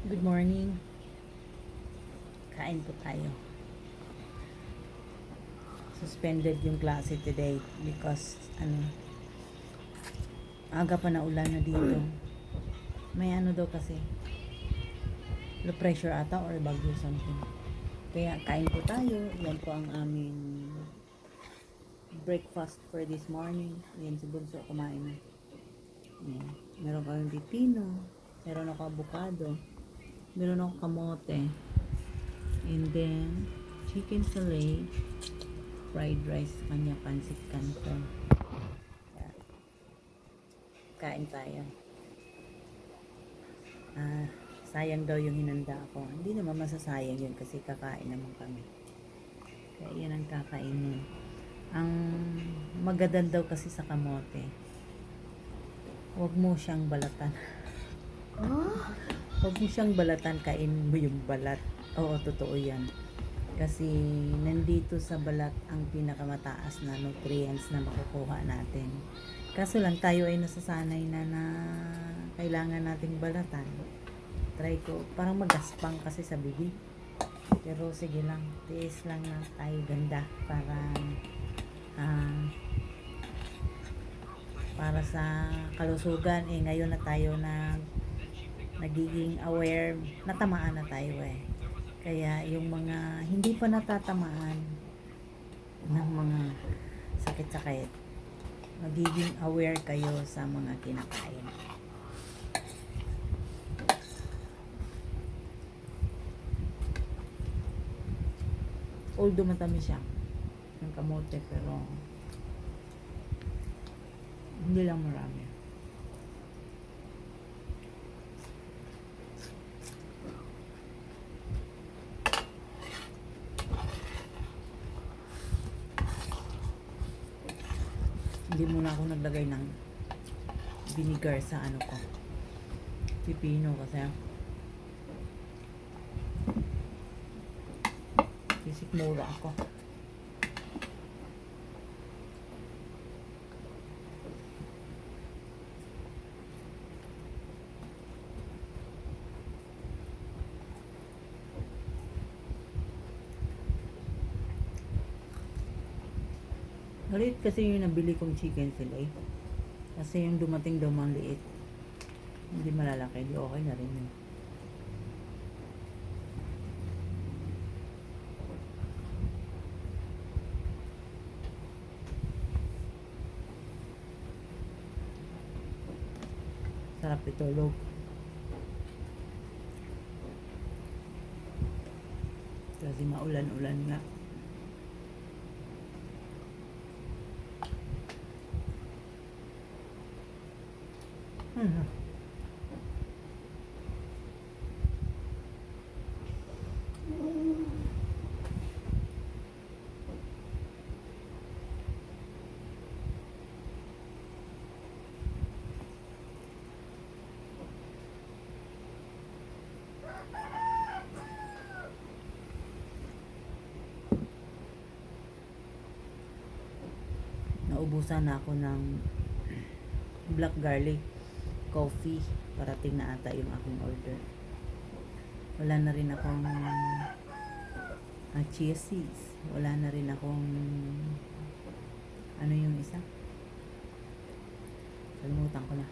Good morning. Kain po tayo. Suspended yung klase today because aga pa na ulan na dito. May daw kasi low pressure ata or bagyo something. Kaya kain po tayo. Yan po ang aming breakfast for this morning. Yan si Bunso kumain na. Yan. Meron kami pipino, meron ako avocado, meron ako kamote, and then chicken fillet, fried rice, kanya pansit canton. Kain tayo. Sayang daw yung hinanda ko. Hindi naman masasayang yun kasi kakain naman kami. Kaya yan ang kakainin. Ang magadan daw kasi sa kamote, huwag mo siyang balatan. Huwag mo siyang balatan, kainin mo yung balat. Oo, totoo yan. Kasi nandito sa balat ang pinakamataas na nutrients na makukuha natin. Kaso lang tayo ay nasasanay na kailangan nating balatan. Try ko, parang magaspang kasi sa bibig. Pero sige lang, tiis lang na tayo ganda para sa kalusugan. Ngayon na tayo na nagiging aware, natamaan na tayo Kaya yung mga hindi pa natatamaan ng mga sakit-sakit, magiging aware kayo sa mga kinakain. Although matamis siya ng kamote, pero hindi lang marami. Hindi muna ako naglagay ng vinegar sa ko, pipino, kasi sisikmura ako. Maliit kasi yung nabili kong chicken fillet. Kasi yung dumating daw maliit. Hindi malalaki. Di okay na rin yun. Sarap ito, log. Kasi maulan-ulan nga. Naubusan na ako ng black garlic coffee. Parating na ata yung aking order. Wala na rin akong chia seeds. Wala na rin akong yung isa, kalimutan ko na.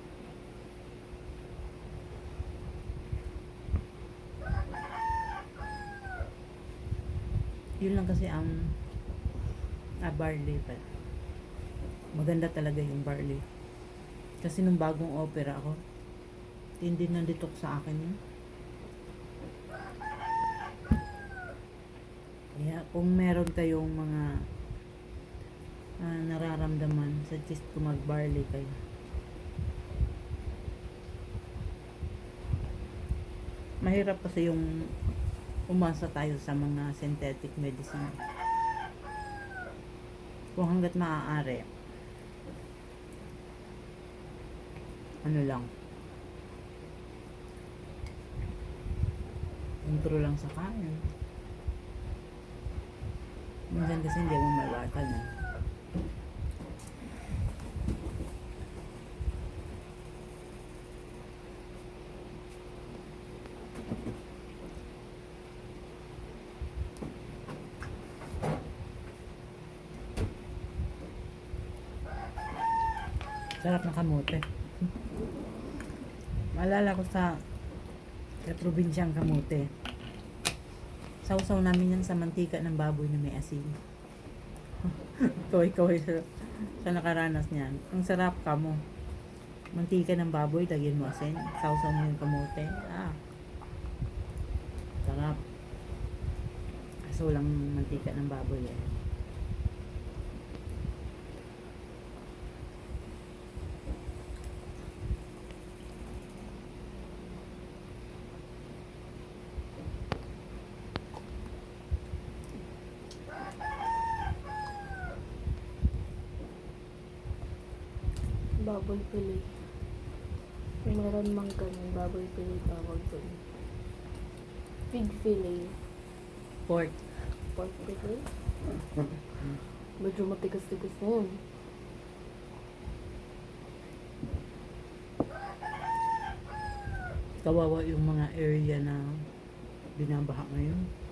Yun lang kasi ang barley pa. Maganda talaga yung barley. Kasi nung bagong opera ako, hindi na detox sa akin yun. Kaya kung meron kayong mga nararamdaman, suggest ko mag-barley kayo. Mahirap kasi yung umasa tayo sa mga synthetic medicine. Kung hanggat maaari, lang, control lang sa kain. Minsan kasi hindi mo maiwasan Sarap ng kamote. Maalala ko sa probinsyang kamote. Sausaw namin yan sa mantika ng baboy na may asin. Kaway-kaway sa nakaranas niyan. Ang sarap kamo. Mantika ng baboy, lagyan mo asin. Sausaw mo yung kamote. Sarap. Kaso lang mantika ng baboy eh. Baboy pili. Meron mang ganun, baboy pili tawag doon. Pig fillet. Pork. Pork fillet. Medyo matigas-tigas na yun. Kawawa yung mga area na binabaha ngayon.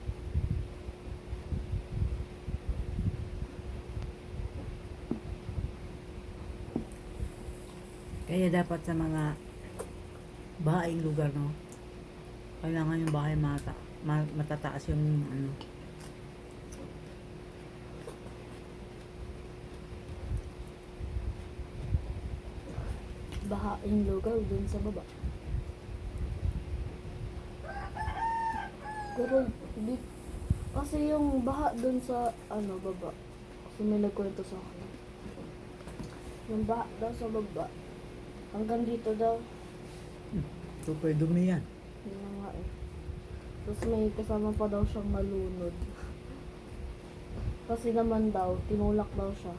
Kaya dapat sa mga bahaing lugar, no, kailangan yung bahay matataas yung ano. Bahaing lugar dun sa baba. Pero hindi, kasi yung baha dun sa baba. Kasi may nagkwento sa akin. Yung baha daw sa baba. Hanggang dito daw. Super dumi yan. Yun na nga eh. Tapos may kasama pa daw siyang malunod. Kasi naman daw, tinulak daw siya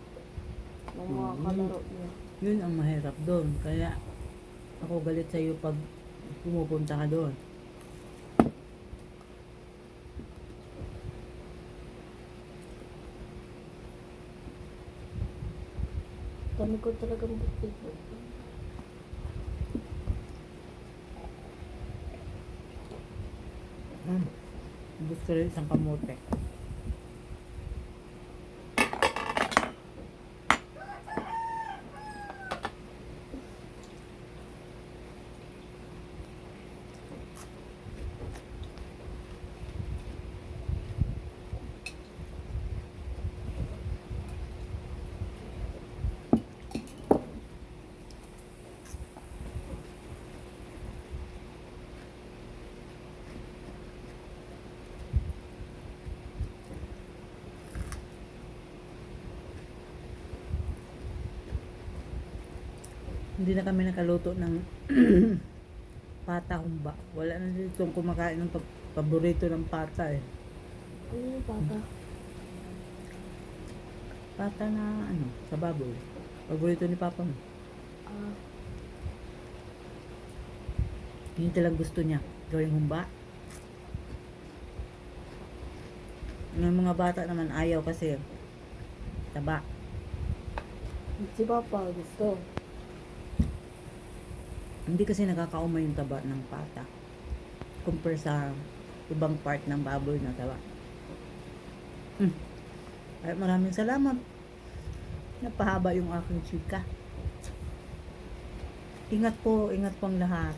ng mga kalaro niya. Yun ang mahirap doon. Kaya ako galit sa'yo pag pumupunta ka doon. Dami ko talagang bukid. Gusto rin isang kamote. Hindi na kami nakaluto ng pata humba. Wala na dito kumakain ng paborito ng pata eh. Ano yung pata? Pata na ano, sa baboy. Paborito ni Papa mo. Ah, Yun talagang gusto niya. Gawing humba. Yung mga bata naman ayaw kasi taba. si Papa gusto. Hindi kasi nakakaumay yung taba ng pata. Compare sa ibang part ng baboy na taba. Ay, maraming salamat. Napahaba yung aking chika. Ingat po ang lahat.